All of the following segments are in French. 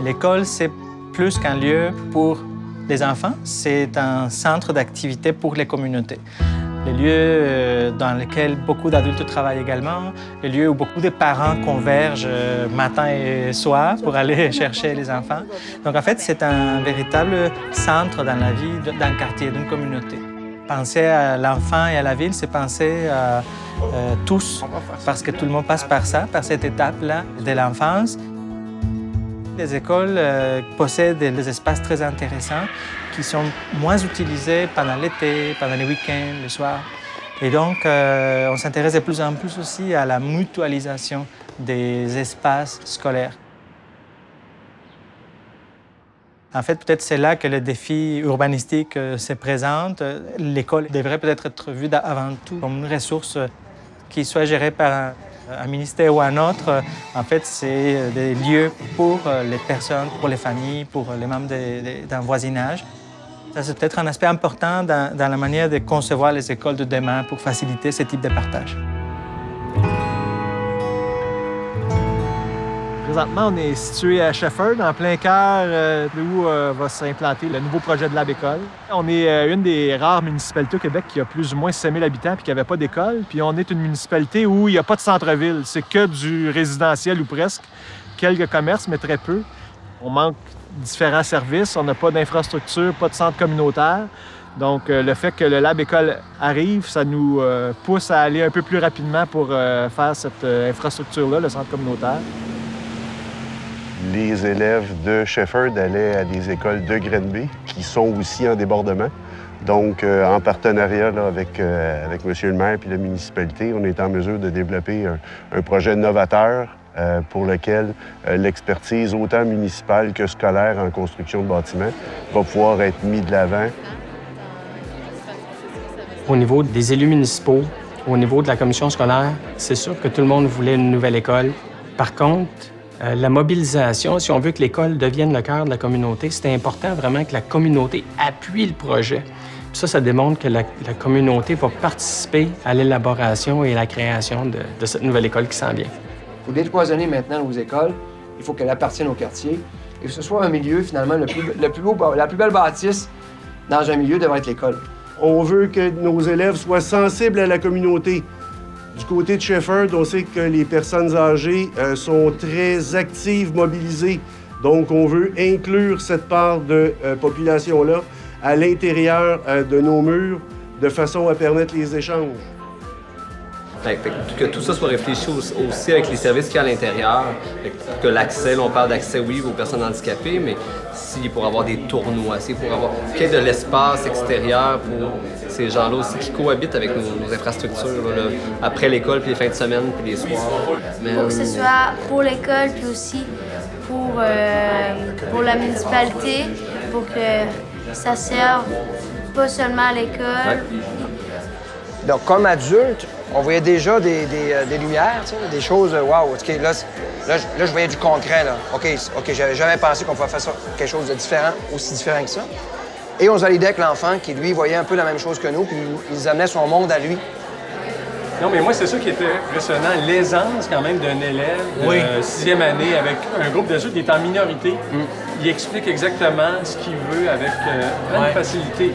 L'école, c'est plus qu'un lieu pour les enfants, c'est un centre d'activité pour les communautés. Le lieu dans lequel beaucoup d'adultes travaillent également, le lieu où beaucoup de parents convergent matin et soir pour aller chercher les enfants. Donc en fait, c'est un véritable centre dans la vie d'un quartier, d'une communauté. Penser à l'enfant et à la ville, c'est penser à tous, parce que tout le monde passe par ça, par cette étape-là de l'enfance. Les écoles possèdent des espaces très intéressants qui sont moins utilisés pendant l'été, pendant les week-ends, le soir. Et donc, on s'intéresse de plus en plus aussi à la mutualisation des espaces scolaires. En fait, peut-être c'est là que le défi urbanistique se présente. L'école devrait peut-être être vue avant tout comme une ressource qui soit gérée par un ministère ou un autre. En fait, c'est des lieux pour les personnes, pour les familles, pour les membres d'un voisinage. Ça, c'est peut-être un aspect important dans la manière de concevoir les écoles de demain pour faciliter ce type de partage. Présentement, on est situé à Shefford, en plein cœur où va s'implanter le nouveau projet de Lab-École. On est une des rares municipalités au Québec qui a plus ou moins 5 000 habitants et qui n'avait pas d'école. Puis on est une municipalité où il n'y a pas de centre-ville. C'est que du résidentiel ou presque. Quelques commerces, mais très peu. On manque différents services. On n'a pas d'infrastructure, pas de centre communautaire. Donc, le fait que le Lab-École arrive, ça nous pousse à aller un peu plus rapidement pour faire cette infrastructure-là, le centre communautaire. Les élèves de Shefford allaient à des écoles de Granby qui sont aussi en débordement. Donc, en partenariat là, avec M. le maire et la municipalité, on est en mesure de développer un projet novateur pour lequel l'expertise autant municipale que scolaire en construction de bâtiments va pouvoir être mise de l'avant. Au niveau des élus municipaux, au niveau de la commission scolaire, c'est sûr que tout le monde voulait une nouvelle école. Par contre, la mobilisation, si on veut que l'école devienne le cœur de la communauté, c'est important vraiment que la communauté appuie le projet. Puis ça démontre que la communauté va participer à l'élaboration et à la création de cette nouvelle école qui s'en vient. Il faut décloisonner maintenant nos écoles. Il faut qu'elles appartiennent au quartier. Et que ce soit un milieu, finalement, la plus belle bâtisse dans un milieu devrait être l'école. On veut que nos élèves soient sensibles à la communauté. Du côté de Shefford, on sait que les personnes âgées sont très actives, mobilisées. Donc, on veut inclure cette part de population-là à l'intérieur de nos murs de façon à permettre les échanges. Que tout ça soit réfléchi aussi avec les services qu'il y a à l'intérieur. Que l'accès, on parle d'accès, oui, aux personnes handicapées, mais si pour avoir des tournois, qu'il y ait de l'espace extérieur pour ces gens-là aussi qui cohabitent avec nos infrastructures, là, après l'école, puis les fins de semaine, puis les soirs. Pour que ce soit pour l'école, puis aussi pour la municipalité, pour que ça serve pas seulement à l'école. Ouais. Donc, comme adulte, on voyait déjà des lumières, des choses, wow, OK, là, je voyais du concret, là. OK, j'avais jamais pensé qu'on pouvait faire ça, quelque chose de différent, aussi différent que ça. Et on se validait avec l'enfant qui, lui, voyait un peu la même chose que nous, puis il amenait son monde à lui. Non, mais moi, c'est ça qui était impressionnant. L'aisance, quand même, d'un élève de 6e année avec un groupe d'adultes qui est en minorité. Il explique exactement ce qu'il veut avec plein de facilité.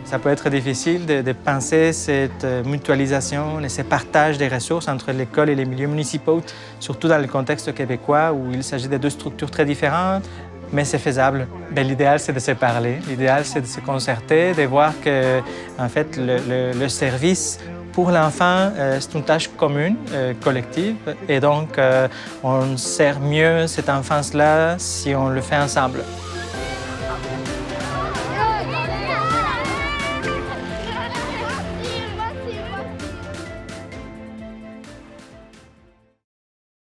Ça peut être difficile de penser cette mutualisation et ce partage des ressources entre l'école et les milieux municipaux, surtout dans le contexte québécois où il s'agit de deux structures très différentes, mais c'est faisable. L'idéal, c'est de se parler, l'idéal, c'est de se concerter, de voir que, en fait, le service pour l'enfant, c'est une tâche commune, collective, et donc on sert mieux cette enfance-là si on le fait ensemble.